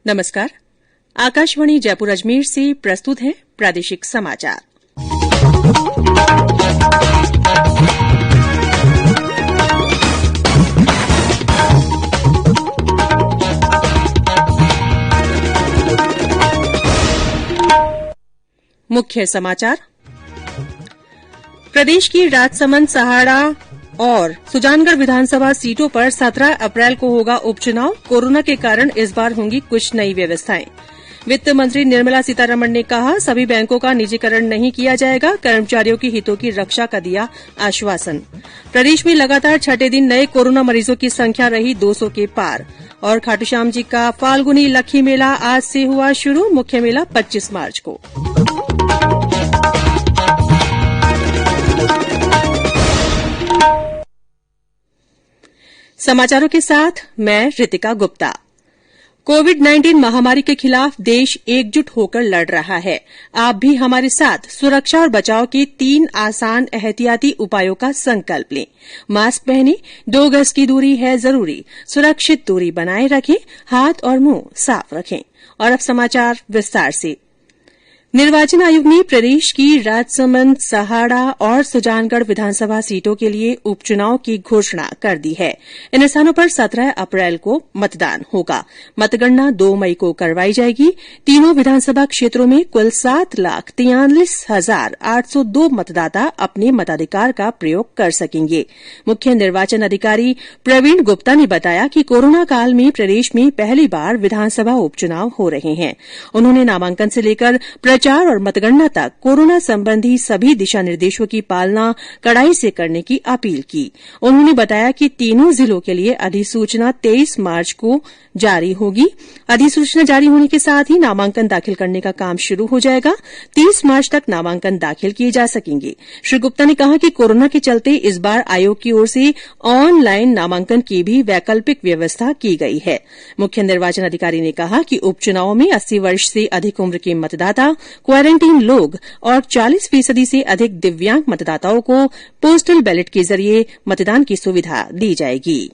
नमस्कार। आकाशवाणी जयपुर अजमेर से प्रस्तुत है प्रादेशिक समाचार। मुख्य समाचार। प्रदेश की राजसमंद, सहाड़ा और सुजानगढ़ विधानसभा सीटों पर 17 अप्रैल को होगा उपचुनाव। कोरोना के कारण इस बार होंगी कुछ नई व्यवस्थाएं। वित्त मंत्री निर्मला सीतारमण ने कहा, सभी बैंकों का निजीकरण नहीं किया जाएगा। कर्मचारियों के हितों की रक्षा का दिया आश्वासन। प्रदेश में लगातार छठे दिन नए कोरोना मरीजों की संख्या रही 200 के पार। और खाटूश्याम जी का फाल्गुनी लक्खी मेला आज से हुआ शुरू। मुख्य मेला 25 मार्च को। समाचारों के साथ मैं रितिका गुप्ता। कोविड-19 महामारी के खिलाफ देश एकजुट होकर लड़ रहा है। आप भी हमारे साथ सुरक्षा और बचाव के 3 आसान एहतियाती उपायों का संकल्प लें। मास्क पहनें, 2 गज की दूरी है जरूरी, सुरक्षित दूरी बनाए रखें, हाथ और मुंह साफ रखें। और अब समाचार विस्तार से। निर्वाचन आयोग ने प्रदेश की राजसमंद, सहाड़ा और सुजानगढ़ विधानसभा सीटों के लिए उपचुनाव की घोषणा कर दी है। इन स्थानों पर 17 अप्रैल को मतदान होगा। मतगणना 2 मई को करवाई जाएगी। तीनों विधानसभा क्षेत्रों में कुल 7,43,802 मतदाता अपने मताधिकार का प्रयोग कर सकेंगे। मुख्य निर्वाचन अधिकारी प्रवीण गुप्ता ने बताया कि कोरोना काल में प्रदेश में पहली बार विधानसभा उपचुनाव हो रहे हैं। उन्होंने नामांकन से लेकर प्रचार और मतगणना तक कोरोना संबंधी सभी दिशा निर्देशों की पालना कड़ाई से करने की अपील की। उन्होंने बताया कि तीनों जिलों के लिए अधिसूचना 23 मार्च को जारी होगी। अधिसूचना जारी होने के साथ ही नामांकन दाखिल करने का काम शुरू हो जाएगा। 30 मार्च तक नामांकन दाखिल किए जा सकेंगे। श्री गुप्ता ने कहा कि कोरोना के चलते इस बार आयोग की ओर से ऑनलाइन नामांकन की भी वैकल्पिक व्यवस्था की गई है। मुख्य निर्वाचन अधिकारी ने कहा कि उपचुनाव में 80 वर्ष से अधिक उम्र के मतदाता, क्वारंटीन लोग और 40% से अधिक दिव्यांग मतदाताओं को पोस्टल बैलेट के जरिए मतदान की सुविधा दी जाएगी।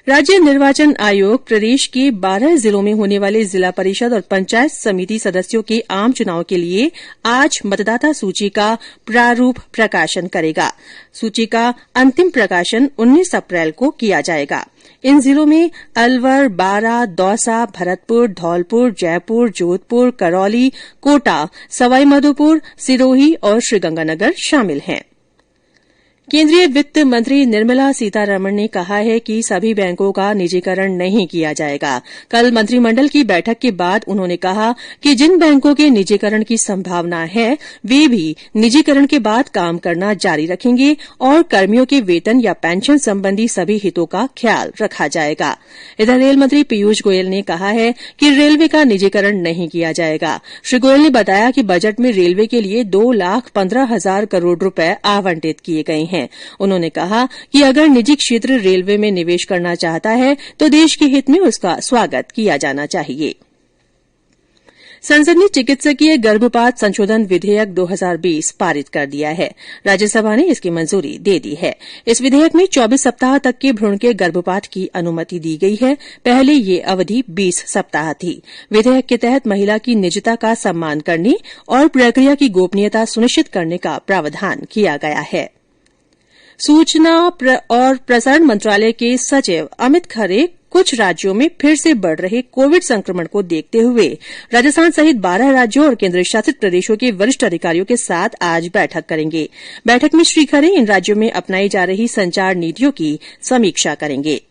राज्य निर्वाचन आयोग प्रदेश के 12 जिलों में होने वाले जिला परिषद और पंचायत समिति सदस्यों के आम चुनाव के लिए आज मतदाता सूची का प्रारूप प्रकाशन करेगा। सूची का अंतिम प्रकाशन 19 अप्रैल को किया जाएगा। इन जिलों में अलवर, बारां, दौसा, भरतपुर, धौलपुर, जयपुर, जोधपुर, करौली, कोटा, सवाईमाधोपुर, सिरोही और श्रीगंगानगर शामिल हैं। केंद्रीय वित्त मंत्री निर्मला सीतारमण ने कहा है कि सभी बैंकों का निजीकरण नहीं किया जाएगा। कल मंत्रिमंडल की बैठक के बाद उन्होंने कहा कि जिन बैंकों के निजीकरण की संभावना है वे भी निजीकरण के बाद काम करना जारी रखेंगे और कर्मियों के वेतन या पेंशन संबंधी सभी हितों का ख्याल रखा जाएगा। इधर रेल मंत्री पीयूष गोयल ने कहा है कि रेलवे का निजीकरण नहीं किया जाएगा। श्री गोयल ने बताया कि बजट में रेलवे के लिए 2,15,000 करोड़ रुपए आवंटित किए गए हैं। उन्होंने कहा कि अगर निजी क्षेत्र रेलवे में निवेश करना चाहता है तो देश के हित में उसका स्वागत किया जाना चाहिए। संसद ने चिकित्सकीय गर्भपात संशोधन विधेयक 2020 पारित कर दिया है। राज्यसभा ने इसकी मंजूरी दे दी है। इस विधेयक में 24 सप्ताह तक के भ्रूण के गर्भपात की अनुमति दी गई है। पहले ये अवधि 20 सप्ताह थी। विधेयक के तहत महिला की निजता का सम्मान करने और प्रक्रिया की गोपनीयता सुनिश्चित करने का प्रावधान किया गया है। सूचना और प्रसारण मंत्रालय के सचिव अमित खरे कुछ राज्यों में फिर से बढ़ रहे कोविड संक्रमण को देखते हुए राजस्थान सहित 12 राज्यों और केंद्र शासित प्रदेशों के वरिष्ठ अधिकारियों के साथ आज बैठक करेंगे। बैठक में श्री खरे इन राज्यों में अपनाई जा रही संचार नीतियों की समीक्षा करेंगे।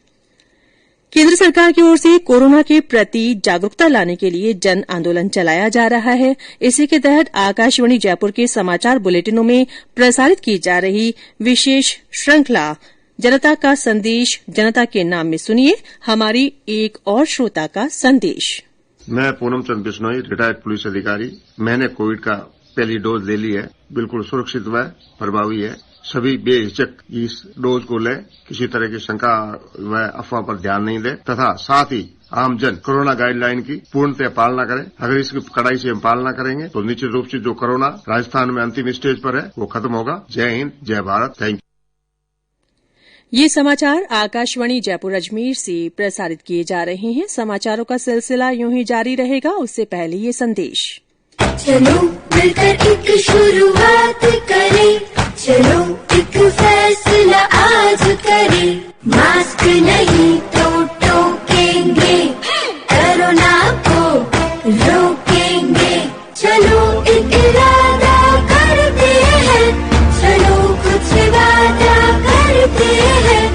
केंद्र सरकार की ओर से कोरोना के प्रति जागरूकता लाने के लिए जन आंदोलन चलाया जा रहा है। इसी के तहत आकाशवाणी जयपुर के समाचार बुलेटिनों में प्रसारित की जा रही विशेष श्रृंखला जनता का संदेश, जनता के नाम में सुनिए हमारी एक और श्रोता का संदेश। मैं पूनम चंद बिश्नोई, रिटायर्ड पुलिस अधिकारी। मैंने कोविड का पहली डोज ले ली है। बिल्कुल सुरक्षित व प्रभावी है। सभी बेहिचक इस डोज को लें, किसी तरह की शंका व अफवाह पर ध्यान नहीं दें तथा साथ ही आमजन कोरोना गाइडलाइन की पूर्णतः पालना करें। अगर इसकी कड़ाई से हम पालना करेंगे तो निश्चित रूप से जो कोरोना राजस्थान में अंतिम स्टेज पर है वो खत्म होगा। जय हिंद, जय भारत। Thank you. ये समाचार आकाशवाणी जयपुर अजमेर से प्रसारित किए जा रहे हैं। समाचारों का सिलसिला यूं ही जारी रहेगा। उससे पहले ये संदेश। चलो मिलकर एक शुरुआत करें, चलो एक फैसला आज करें, मास्क नहीं तो टोकेंगे, कोरोना को रोकेंगे, चलो एक इरादा करते हैं, चलो कुछ वादा करते हैं,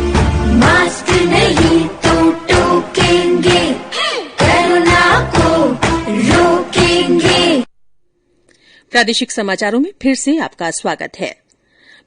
मास्क नहीं तो टोकेंगे, कोरोना को रोकेंगे। प्रादेशिक समाचारों में फिर से आपका स्वागत है।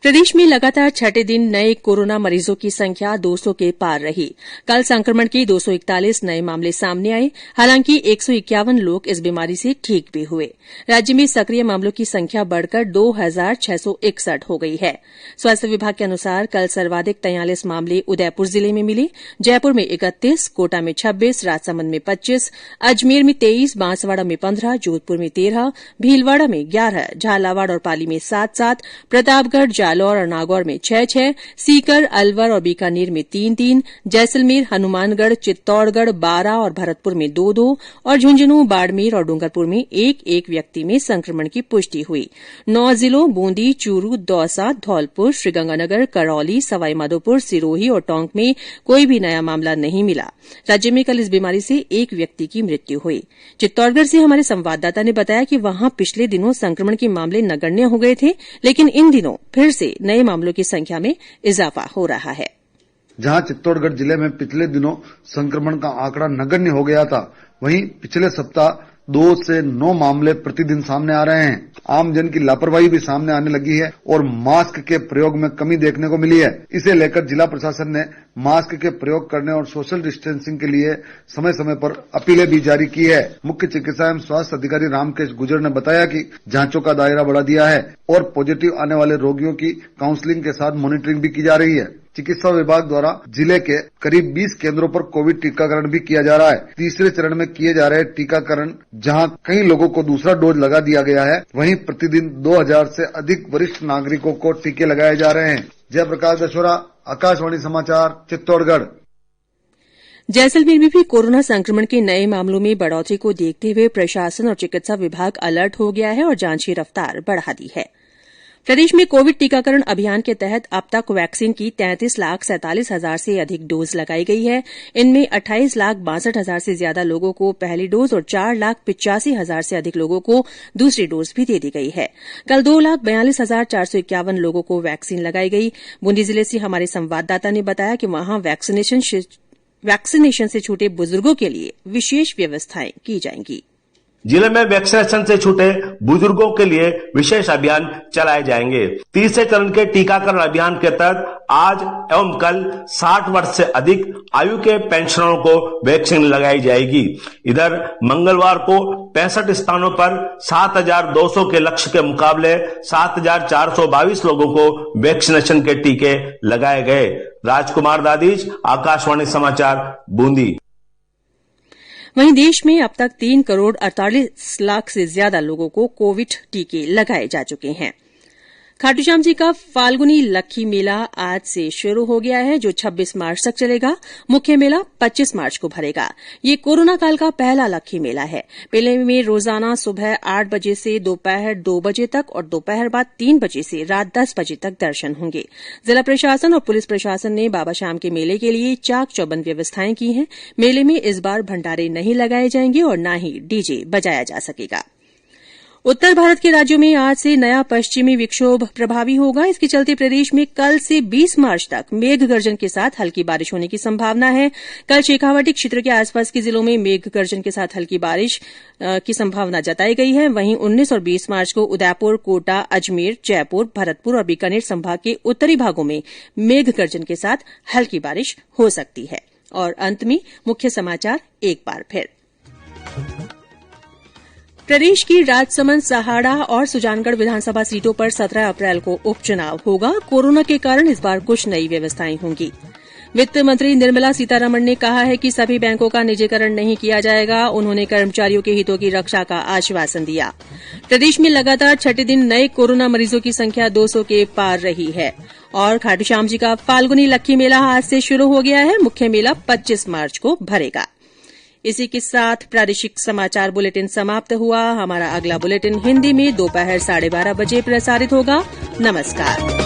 प्रदेश में लगातार छठे दिन नए कोरोना मरीजों की संख्या 200 के पार रही। कल संक्रमण के 241 नए मामले सामने आए। हालांकि 151 लोग इस बीमारी से ठीक भी हुए। राज्य में सक्रिय मामलों की संख्या बढ़कर 2661 हो गई है। स्वास्थ्य विभाग के अनुसार कल सर्वाधिक 43 मामले उदयपुर जिले में मिले। जयपुर में 31, कोटा में 26, राजसमंद में 25, अजमेर में 23, बांसवाड़ा में 15, जोधपुर में 13, भीलवाड़ा में 11, झालावाड़ और पाली में 7-7, प्रतापगढ़, जालौर और नागौर में 6-6, सीकर, अलवर और बीकानेर में 3-3, जैसलमेर, हनुमानगढ़, चित्तौड़गढ़, बारां और भरतपुर में 2-2 और झुंझुनू, बाड़मेर और डूंगरपुर में 1-1 व्यक्ति में संक्रमण की पुष्टि हुई। 9 जिलों बूंदी, चूरू, दौसा, धौलपुर, श्रीगंगानगर, करौली, सवाईमाधोपुर, सिरोही और टोंक में कोई भी नया मामला नहीं मिला। राज्य में कल इस बीमारी से 1 व्यक्ति की मृत्यु हुई। चित्तौड़गढ़ से हमारे संवाददाता ने बताया कि वहां पिछले दिनों संक्रमण के मामले नगण्य हो गए थे, लेकिन इन दिनों फिर से नए मामलों की संख्या में इजाफा हो रहा है। जहां चित्तौड़गढ़ जिले में पिछले दिनों संक्रमण का आंकड़ा नगण्य हो गया था, वहीं पिछले सप्ताह 2 से 9 मामले प्रतिदिन सामने आ रहे हैं। आम जन की लापरवाही भी सामने आने लगी है और मास्क के प्रयोग में कमी देखने को मिली है। इसे लेकर जिला प्रशासन ने मास्क के प्रयोग करने और सोशल डिस्टेंसिंग के लिए समय समय पर अपीलें भी जारी की है। मुख्य चिकित्सा एवं स्वास्थ्य अधिकारी रामकेश गुर्जर ने बताया कि जांचों का दायरा बढ़ा दिया है और पॉजिटिव आने वाले रोगियों की काउंसलिंग के साथ मॉनिटरिंग भी की जा रही है। चिकित्सा विभाग द्वारा जिले के करीब 20 केंद्रों पर कोविड टीकाकरण भी किया जा रहा है। तीसरे चरण में किए जा रहे टीकाकरण जहां कई लोगों को दूसरा डोज लगा दिया गया है, वहीं प्रतिदिन 2000 से अधिक वरिष्ठ नागरिकों को टीके लगाए जा रहे हैं। जयप्रकाश दशोरा, आकाशवाणी समाचार, चित्तौड़गढ़। जैसलमेर में भी कोरोना संक्रमण के नए मामलों में बढ़ोतरी को देखते हुए प्रशासन और चिकित्सा विभाग अलर्ट हो गया है और जांच की रफ्तार बढ़ा दी है। प्रदेश में कोविड टीकाकरण अभियान के तहत अब तक वैक्सीन की 33,47,000 से अधिक डोज लगाई गई है। इनमें 28,62,000 से ज्यादा लोगों को पहली डोज और 4,85,000 से अधिक लोगों को दूसरी डोज भी दे दी गई है। कल 2,42,451 लोगों को वैक्सीन लगाई गई। बूंदी जिले से हमारे संवाददाता ने बताया कि वहां वैक्सीनेशन से छूटे बुजुर्गों के लिए विशेष व्यवस्थाएं की जाएंगी। जिले में वैक्सीनेशन से छूटे बुजुर्गों के लिए विशेष अभियान चलाए जाएंगे। तीसरे चरण के टीकाकरण अभियान के तहत आज एवं कल 60 वर्ष से अधिक आयु के पेंशनरों को वैक्सीन लगाई जाएगी। इधर मंगलवार को 65 स्थानों पर 7,200 के लक्ष्य के मुकाबले 7,422 लोगों को वैक्सीनेशन के टीके लगाए गए। राजकुमार दादीज, आकाशवाणी समाचार, बूंदी। वहीं देश में अब तक 3 करोड़ 48 लाख से ज्यादा लोगों को कोविड टीके लगाए जा चुके हैं। खाटूश्याम जी का फाल्गुनी लक्खी मेला आज से शुरू हो गया है, जो 26 मार्च तक चलेगा। मुख्य मेला 25 मार्च को भरेगा। ये कोरोना काल का पहला लक्खी मेला है। मेले में रोजाना सुबह 8 बजे से दोपहर 2 बजे तक और दोपहर बाद 3 बजे से रात 10 बजे तक दर्शन होंगे। जिला प्रशासन और पुलिस प्रशासन ने बाबा श्याम के मेले के लिए चाक चौबंद व्यवस्थाएं की हैं। मेले में इस बार भंडारे नहीं लगाए जाएंगे और न ही डीजे बजाया जा सकेगा। उत्तर भारत के राज्यों में आज से नया पश्चिमी विक्षोभ प्रभावी होगा। इसके चलते प्रदेश में कल से 20 मार्च तक मेघ गर्जन के साथ हल्की बारिश होने की संभावना है। कल शेखावाटी क्षेत्र के आसपास के जिलों में मेघ गर्जन के साथ हल्की बारिश की संभावना जताई गई है। वहीं 19 और 20 मार्च को उदयपुर, कोटा, अजमेर, जयपुर, भरतपुर और बीकानेर संभाग के उत्तरी भागों में मेघ गर्जन के साथ हल्की बारिश हो सकती है। और अंत में मुख्य समाचार एक बार फिर। प्रदेश की राजसमंद, सहाड़ा और सुजानगढ़ विधानसभा सीटों पर 17 अप्रैल को उपचुनाव होगा। कोरोना के कारण इस बार कुछ नई व्यवस्थाएं होंगी। वित्त मंत्री निर्मला सीतारमण ने कहा है कि सभी बैंकों का निजीकरण नहीं किया जाएगा। उन्होंने कर्मचारियों के हितों की रक्षा का आश्वासन दिया। प्रदेश में लगातार छठे दिन नए कोरोना मरीजों की संख्या 200 के पार रही है। और खाटूश्याम जी का फाल्गुनी लक्खी मेला आज से शुरू हो गया है। मुख्य मेला 25 मार्च को भरेगा। इसी के साथ प्रादेशिक समाचार बुलेटिन समाप्त हुआ। हमारा अगला बुलेटिन हिन्दी में दोपहर 12:30 बजे प्रसारित होगा। नमस्कार।